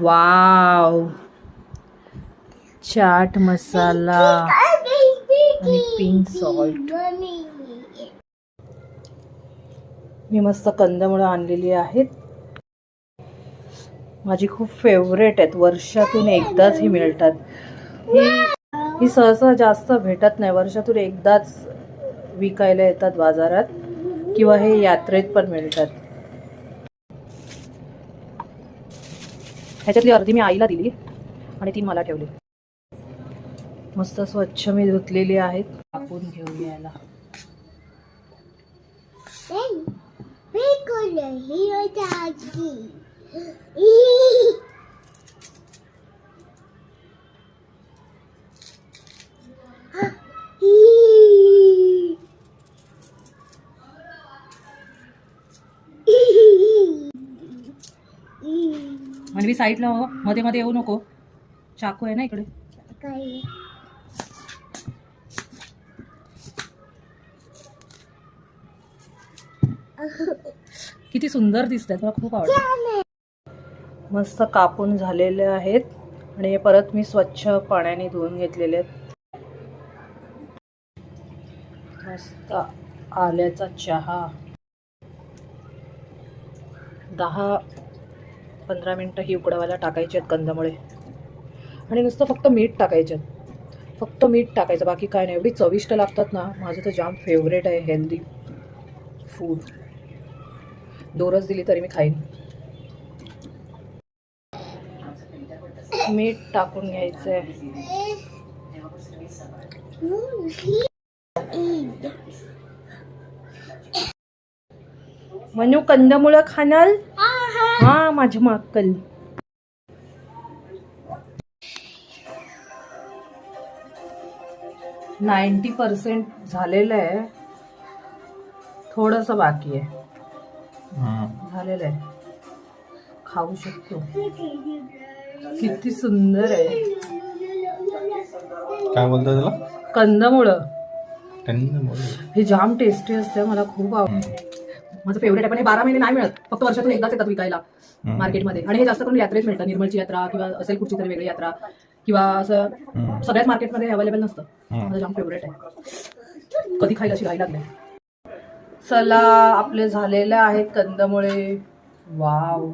Wow, chaat masala आणि pink salt. मी मस्त कंदमुळं आणलेली आहेत. माझी खूप फेवरेट आहेत. वर्षातून एकदाच ही मिळतात. ही सहसा जास्त भेटत नाही. वर्षातून एकदाच विकायला येतात बाजारात किंवा हे यात्रेत पण मिळतात. ह्याच्यातली अर्धी मी आईला दिली आणि 3 मला ठेवली. मस्त स्वच्छ मी धुतलेली आहेत. कापून घेऊ यायला. म्हणजे साईडला हो, मध्ये मध्ये येऊ नको. चाकू आहे ना इकडे. किती सुंदर दिसतात, मला खूप आवडतं. मस्त कापून झालेले आहेत आणि हे परत मी स्वच्छ पाण्याने धुवून घेतलेले आहेत. मस्त आल्याचा चहा. 10-15 मिनटं ही उकडावायला टाकायचे आहेत कंदमुळे आणि नुसतं फक्त मीठ टाकायचे. फक्त मीठ टाकायचं, बाकी काय नाही. एवढी चविष्ट लागतात ना. माझं तर जाम फेवरेट आहे हेल्दी फूड. दोरच दिली तरी मी खाईन. मीठ टाकून घ्यायचंय. मनू कंदमुळं खाणार? हा माझ्या माकल. %90 झालेलं आहे. थोडंसं बाकी आहे. झालेलं आहे. खाऊ शकतो. किती सुंदर आहे. काय बोलतो त्याला? कंदमुळं. कंदमुळं हे जाम टेस्टी असते. मला खूप आवडतं. माझं फेवरेट आहे. पण हे 12 महिने नाही मिळत. फक्त वर्षातून एकदाच येतात विकायला मार्केटमध्ये. आणि हे जास्त करून यात्रेत मिळतं. निर्मलची यात्रा किंवा असेल कुठची तरी वेगळी यात्रा किंवा असं सगळ्याच मार्केटमध्ये अवेलेबल नसतं. माझं जाम फेवरेट आहे. कधी खायला अशी गाई लागली. चला, आपले झालेले आहेत कंदमुळे. वाव,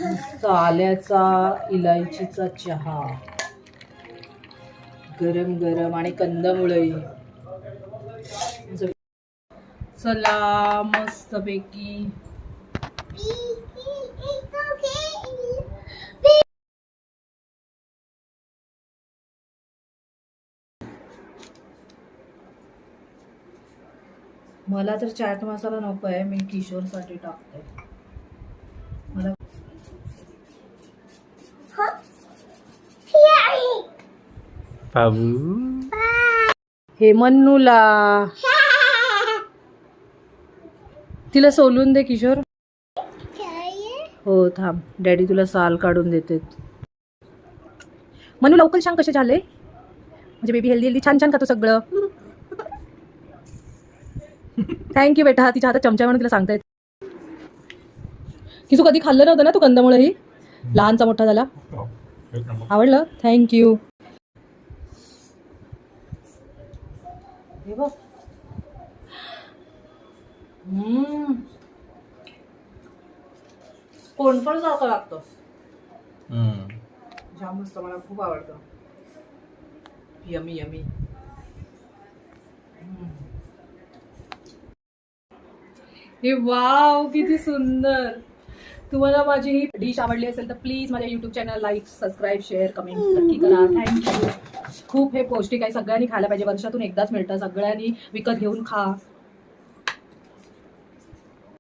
मस्त आल्याचा इलायचीचा चहा, गरम गरम आणि कंदमुळंही. चला, मस्त पैकी मला तर चाट मसाला नको आहे. मी किशोरसाठी टाकते. मला बाबू हे मन्नूला तिला सोलून दे किशोर. हो थांब, डॅडी तुला साल काढून देते. मन्नू लवकर सांग कसे झाले. म्हणजे बेबी हेल्दी हेल्दी छान छान खातो सगळं. थँक्यू बेटा. तिच्या हातात चमचा म्हणून तिला सांगता येत. की तू कधी खाल्लं नव्हतं ना तू कंदमुळं. ही लहानचा मोठा झाला. आवडलं. थँक्यू. हे बघ. कोणफळ सारखं लागतं. जाम मस्त. मला खूप आवडतं. Yummy yummy. हे वाव, किती सुंदर. तुम्हाला माझी ही डिश आवडली असेल तर प्लीज माझ्या YouTube channel like, subscribe, share, comment नक्की करा. थँक्यू. खूप हे पौष्टिक आहे. सगळ्यांनी खायला पाहिजे. वर्षातून एकदाच मिळतं. सगळ्यांनी विकत घेऊन खा.